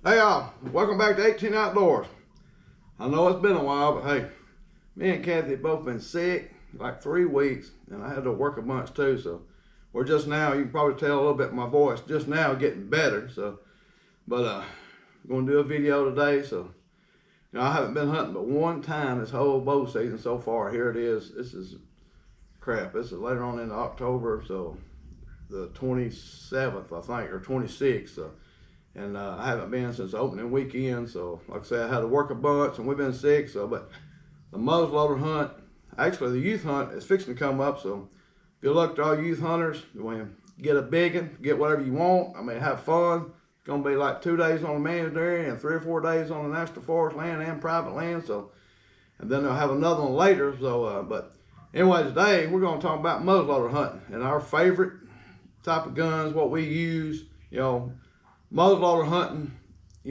Hey y'all, welcome back to 18 Outdoors. I know it's been a while, but hey, me and Kathy have both been sick like 3 weeks, and I had to work a bunch too. So we're just now, you can probably tell a little bit my voice, just now getting better. So, but I'm gonna do a video today. So, I haven't been hunting but one time this whole bow season so far. Here it is. This is crap. This is later on in October, so the 27th, I think, or 26th. So. And I haven't been since the opening weekend, so like I said, I had to work a bunch, and we've been sick. So, but the muzzleloader hunt, actually the youth hunt, is fixing to come up. So, good luck to all youth hunters. Get a biggin, get whatever you want. I mean, have fun. It's gonna be like 2 days on the managed area and 3 or 4 days on the national forest land and private land. So, and then they'll have another one later. So, but anyway, today we're gonna talk about muzzleloader hunting and our favorite type of guns, what we use. Muzzleloader hunting,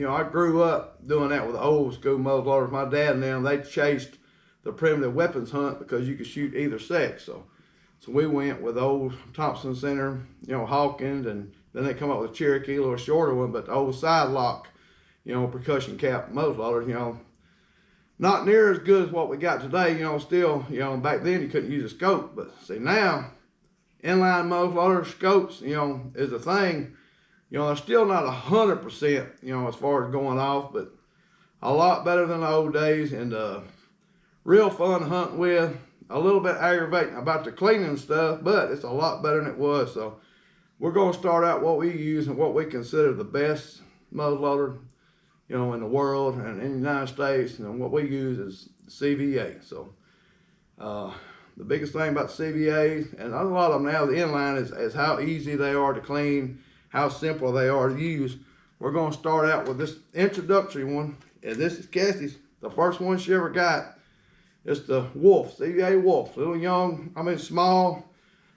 I grew up doing that with old school muzzleloaders. My dad and them, they chased the primitive weapons hunt because you could shoot either sex. So we went with old Thompson Center, Hawkins, and then they come up with Cherokee, a little shorter one, but the old side lock, percussion cap muzzleloaders, not near as good as what we got today, still, back then you couldn't use a scope. But see now, inline muzzleloader scopes, is a thing. They're still not 100%, as far as going off, but a lot better than the old days, and real fun to hunt with. A little bit aggravating about the cleaning stuff, but it's a lot better than it was. So we're going to start out what we use and what we consider the best muzzleloader, in the world and in the United States. And what we use is CVA. So the biggest thing about CVAs, and a lot of them now, the inline, is how easy they are to clean, how simple they are to use. We're going to start out with this introductory one, and this is Cassie's, the first one she ever got. It's the Wolf, CVA Wolf. Little young, small,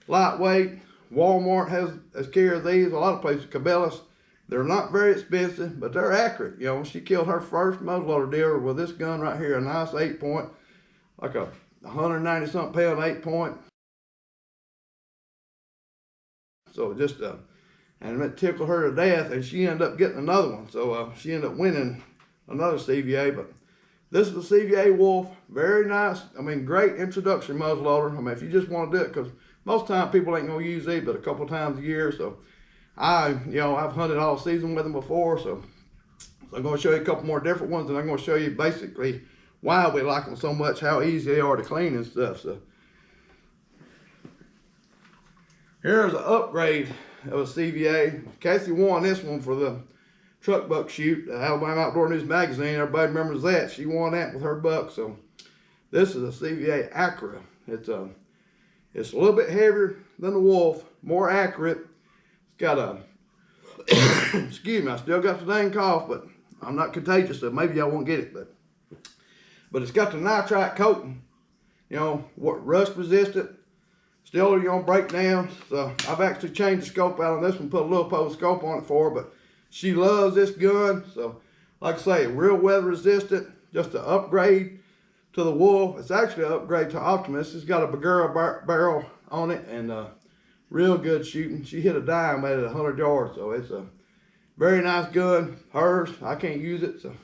lightweight. Walmart has carried these. A lot of places, Cabela's. They're not very expensive, but they're accurate. She killed her first muzzleloader deer with this gun right here, a nice 8-point, like a 190-something pound 8-point. So just and it tickled her to death, and she ended up getting another one. So she ended up winning another CVA. But this is the CVA Wolf. Very nice. Great introduction muzzleloader. If you just want to do it, because most time people ain't gonna use these but a couple times a year. So I've hunted all season with them before. So I'm gonna show you a couple more different ones, and I'm gonna show you basically why we like them so much, how easy they are to clean and stuff. So here's an upgrade of a CVA. Cassie won this one for the truck buck shoot, the Alabama Outdoor News Magazine. Everybody remembers that. She won that with her buck. So this is a CVA Acura. It's a little bit heavier than the Wolf, more accurate. It's got a excuse me, I still got the dang cough, but I'm not contagious, so maybe y'all won't get it. But it's got the nitrite coating, rust resistant. Still, break down. So I've actually changed the scope out on this one, put a little post scope on it for her, but she loves this gun. So like I say, real weather resistant, just an upgrade to the Wolf. It's actually an upgrade to Optimus. It's got a Bagura barrel on it, and real good shooting. She hit a dime at 100 yards, so it's a very nice gun. Hers, I can't use it, so.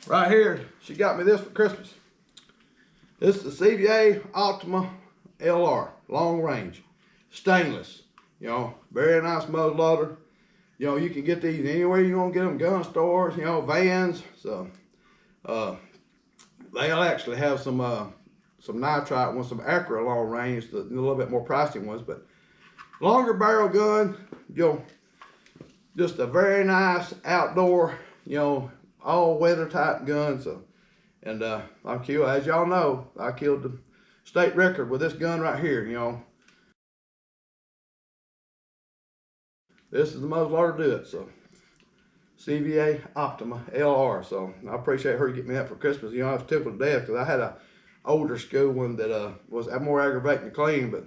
Right here, she got me this for Christmas. This is the CVA Optima LR, long range, stainless. Very nice muzzleloader. You can get these anywhere you want to get them, gun stores, vans. So they'll actually have some nitrite ones, some Acura long range, a little bit more pricey ones, but longer barrel gun. Just a very nice outdoor, all weather type gun. So. And I killed, as y'all know, I killed the state record with this gun right here, This is the muzzleloader to do it. So CVA Optima LR. So I appreciate her getting me that for Christmas. I was tickled to death because I had a older school one that was more aggravating to clean, but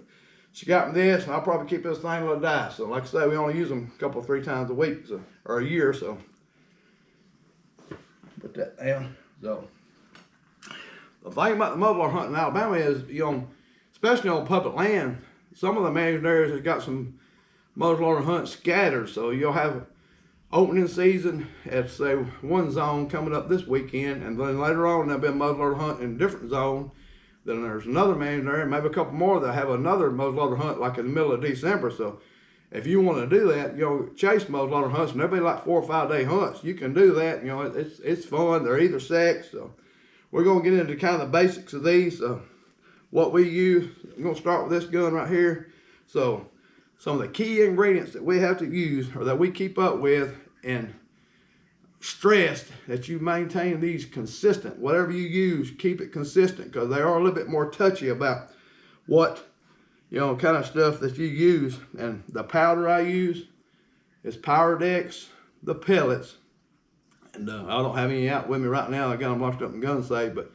she got me this, and I'll probably keep this thing till it dies. So like I say, we only use them a couple, 3 times a week, or a year. So put that down. So the thing about the muzzleloader hunting in Alabama is, especially on public land, some of the managed areas has got some muzzleloader hunt scattered. So you'll have opening season at say one zone coming up this weekend, and then later on there'll be a muzzleloader hunt in a different zone. Then there's another man there, and maybe a couple more that have another muzzleloader hunt like in the middle of December. So if you want to do that, chase muzzleloader hunts, and they'll be like 4 or 5 day hunts. You can do that. It's fun. They're either sex. So we're gonna get into kind of the basics of these. What we use. I'm gonna start with this gun right here. So some of the key ingredients that we have to use, or that we keep up with, and stressed that you maintain these consistent. Whatever you use, keep it consistent, because they are a little bit more touchy about what kind of stuff that you use. And the powder I use is Powerdex, the pellets, and I don't have any out with me right now. I got them locked up in the gun safe, but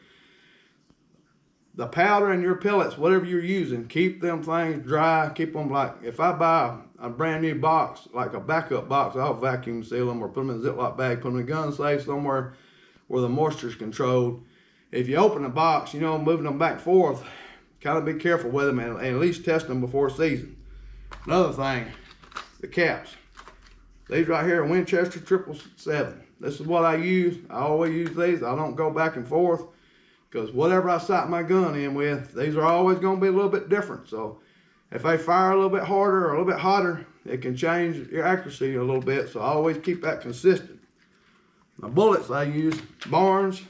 the powder and your pellets, whatever you're using, keep them things dry. Keep them, like, if I buy a brand new box, like a backup box, I'll vacuum seal them or put them in a Ziploc bag, put them in a gun safe somewhere where the moisture is controlled. If you open the box, moving them back and forth, kind of be careful with them, and at least test them before season. Another thing, the caps. These right here are Winchester 777. This is what I use. I always use these. I don't go back and forth, because whatever I sight my gun in with, these are always going to be a little bit different. So if they fire a little bit harder or a little bit hotter, it can change your accuracy a little bit. So I always keep that consistent. My bullets I use, Barnes.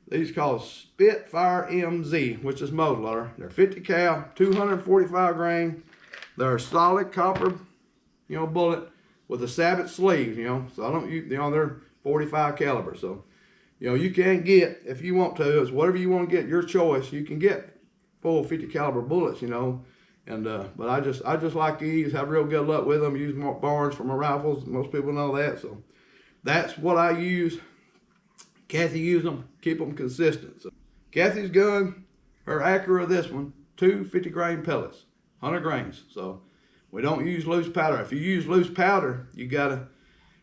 These called Spitfire MZ, which is muzzleloader. They're 50 cal, 245 grain. They're a solid copper, bullet with a sabot sleeve, So I don't use, they're 45 caliber. So you can get, if you want to, is whatever you want to get, your choice. You can get full 50 caliber bullets, and but I just like these. Have real good luck with them. Use Barnes for my rifles. Most people know that. So that's what I use. Kathy used them. Keep them consistent. So Kathy's gun, her accuracy of this one, 2 50 grain pellets, 100 grains. So we don't use loose powder. If you use loose powder, you gotta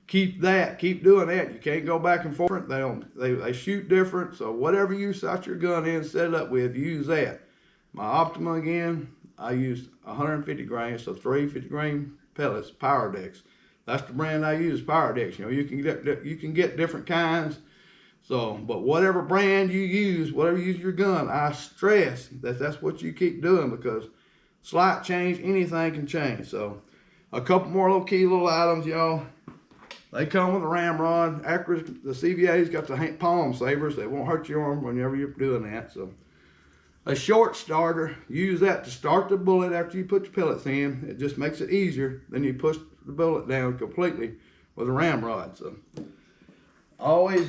keep doing that. You can't go back and forth. They shoot different. So whatever you sight your gun in, set it up with, use that. My Optima, again, I used 150 grains, so 3 50 grain pellets, Powerdex. That's the brand I use, Powerdex. You can get different kinds. So, but whatever brand you use, whatever you use your gun, I stress that that's what you keep doing, because slight change, anything can change. So a couple more little items, They come with a ramrod. The CVA's got the palm savers. They won't hurt your arm whenever you're doing that. So a short starter, use that to start the bullet after you put the pellets in. It just makes it easier. Then you push the bullet down completely with a ramrod. So always,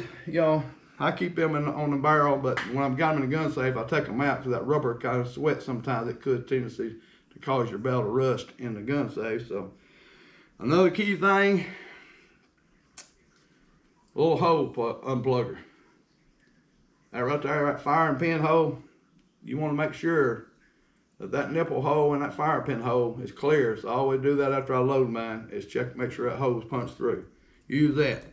I keep them on the barrel, but when I've got them in the gun safe, I take them out, because that rubber kind of sweat sometimes. It could tendency to cause your barrel to rust in the gun safe. So another key thing, little hole unplugger. That right there, that firing pin hole, you want to make sure that nipple hole and that fire pin hole is clear. So I always do that after I load mine, is make sure that hole is punched through. Use that.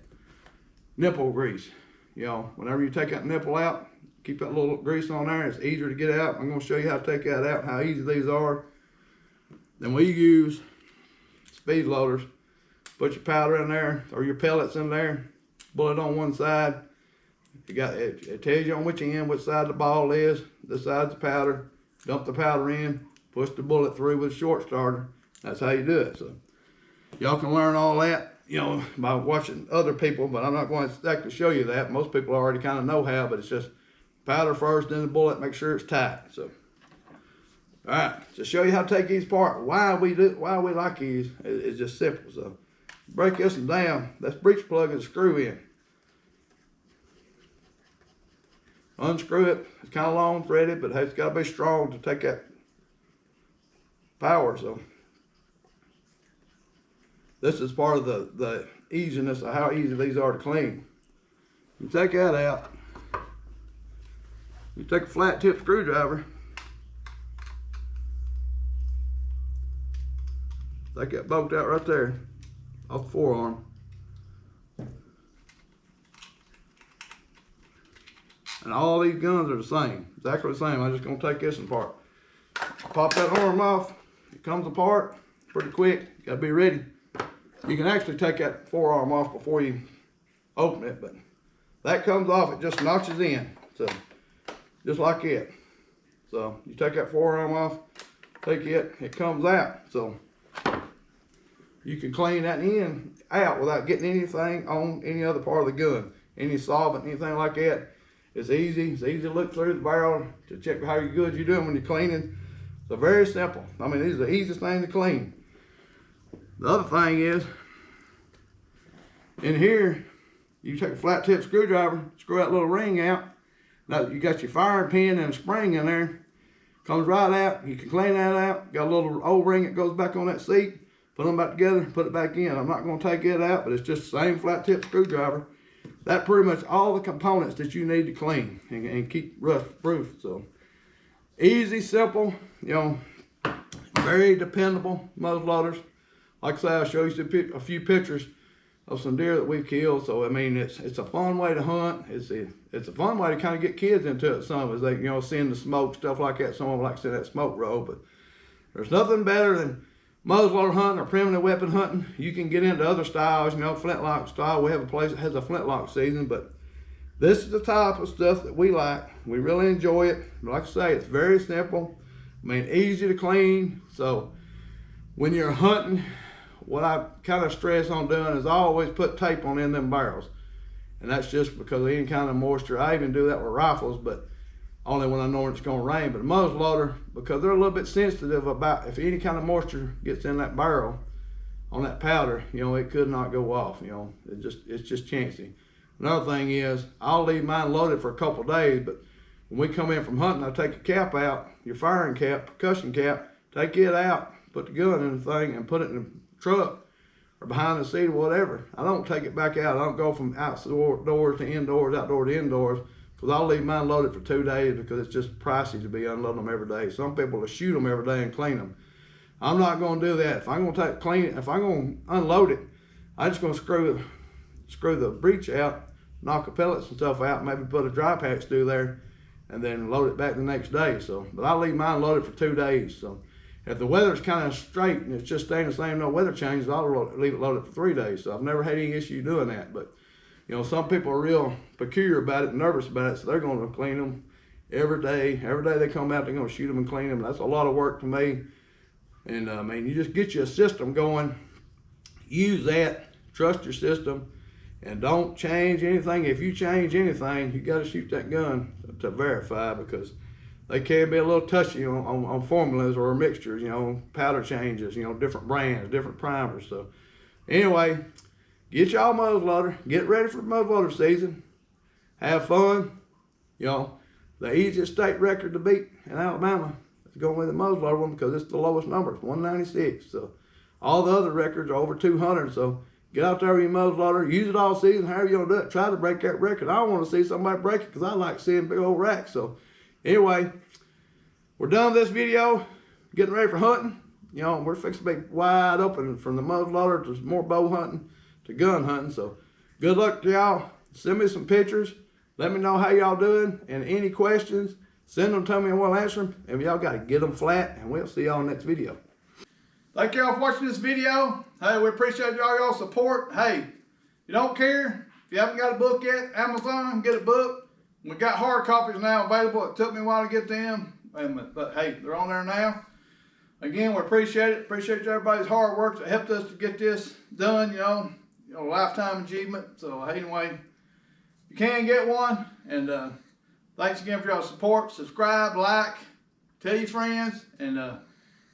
Nipple grease. Whenever you take that nipple out, keep that little grease on there. It's easier to get out. I'm going to show you how to take that out and how easy these are. Then we use speed loaders. Put your powder in there, or your pellets in there. Bullet on one side. It tells you on which end, which side the ball is. This side's the powder. Dump the powder in. Push the bullet through with a short starter. That's how you do it. So y'all can learn all that, by watching other people, but I'm not going to exactly show you that. Most people already kind of know how, but it's just powder first, then the bullet, make sure it's tight. So, all right, to show you how to take these apart, why we like these is just simple. So, break this one down. That's breech plug and screw in. Unscrew it. It's kind of long, threaded, but it's got to be strong to take that power. So this is part of the easiness of how easy these are to clean. You take that out. You take a flat tip screwdriver. Take that bolt out right there off the forearm. And all these guns are the same, exactly the same. I'm just gonna take this apart. Pop that arm off, it comes apart. pretty quick. Gotta be ready. You can actually take that forearm off before you open it, but that comes off, it just notches in. So, just like it. So, you take that forearm off, take it, it comes out. So, you can clean that end out without getting anything on any other part of the gun. Any solvent, anything like that. It's easy. It's easy to look through the barrel to check how good you're doing when you're cleaning. So very simple. I mean, these are the easiest thing to clean. The other thing is, in here, you take a flat tip screwdriver, screw that little ring out. Now you got your firing pin and a spring in there. Comes right out. You can clean that out. Got a little O-ring that goes back on that seat. Put them back together, put it back in. I'm not going to take it out, but it's just the same flat tip screwdriver. That's pretty much all the components that you need to clean and keep rust proof. So easy, simple, you know, very dependable muzzleloaders. Like I say, I'll show you a few pictures of some deer that we've killed. So I mean, it's a fun way to hunt. It's a fun way to kind of get kids into it. Some as they, you know, seeing the smoke, stuff like that. Some of them like to see that smoke roll, but there's nothing better than muzzleloader hunting or primitive weapon hunting. You can get into other styles, you know, flintlock style. We have a place that has a flintlock season, but this is the type of stuff that we like. We really enjoy it. Like I say, it's very simple. I mean, easy to clean. So when you're hunting, what I kind of stress on doing is I always put tape on them barrels. And that's just because of any kind of moisture. I even do that with rifles, but only when I know it's going to rain. But a muzzleloader, because they're a little bit sensitive about if any kind of moisture gets in that barrel on that powder, you know, it could not go off. You know, it's just chancy. Another thing is, I'll leave mine loaded for a couple of days, but when we come in from hunting, I take a cap out, your firing cap, percussion cap, take it out, put the gun in the thing, and put it in the truck or behind the seat or whatever. I don't take it back out. I don't go from outdoors to indoors, outdoor to indoors. Because I'll leave mine loaded for 2 days because it's just pricey to be unloading them every day. Some people will shoot them every day and clean them. I'm not going to do that. If I'm going to clean it, if I'm going to unload it, I'm just going to screw the breech out, knock the pellets and stuff out, maybe put a dry patch through there, and then load it back the next day. So, but I'll leave mine loaded for 2 days. So if the weather's kind of straight and it's just staying the same, no weather changes, I'll leave it loaded for 3 days. So I've never had any issue doing that. But you know, some people are real peculiar about it, nervous about it, so they're going to clean them every day. Every day they come out, they're going to shoot them and clean them. That's a lot of work to me. And I mean, you just get your system going, use that, trust your system, and don't change anything. If you change anything, you got to shoot that gun to verify, because they can be a little touchy on formulas or mixtures, you know, powder changes, you know, different brands, different primers. So anyway, get y'all muzzleloader, get ready for muzzleloader season, have fun. You know, the easiest state record to beat in Alabama is going with the muzzleloader one because it's the lowest number, it's 196. So all the other records are over 200. So get out there with your muzzleloader, use it all season, however you want to do it. Try to break that record. I don't want to see somebody break it because I like seeing big old racks. So anyway, we're done with this video, getting ready for hunting. You know, we're fixing to be wide open from the muzzleloader to more bow hunting to gun hunting. So good luck to y'all. Send me some pictures. Let me know how y'all doing, and any questions, send them to me and we'll answer them. And y'all got to get them flat, and we'll see y'all in the next video. Thank y'all for watching this video. Hey, we appreciate y'all's support. Hey, if you don't care, if you haven't got a book yet, Amazon, get a book. We got hard copies now available. It took me a while to get them, but hey, they're on there now. Again, we appreciate it. Appreciate everybody's hard work that helped us to get this done, you know, lifetime achievement. So anyway, you can get one. And thanks again for y'all's support. Subscribe, like, tell your friends, and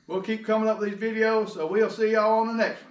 we'll keep coming up with these videos. So we'll see y'all on the next one.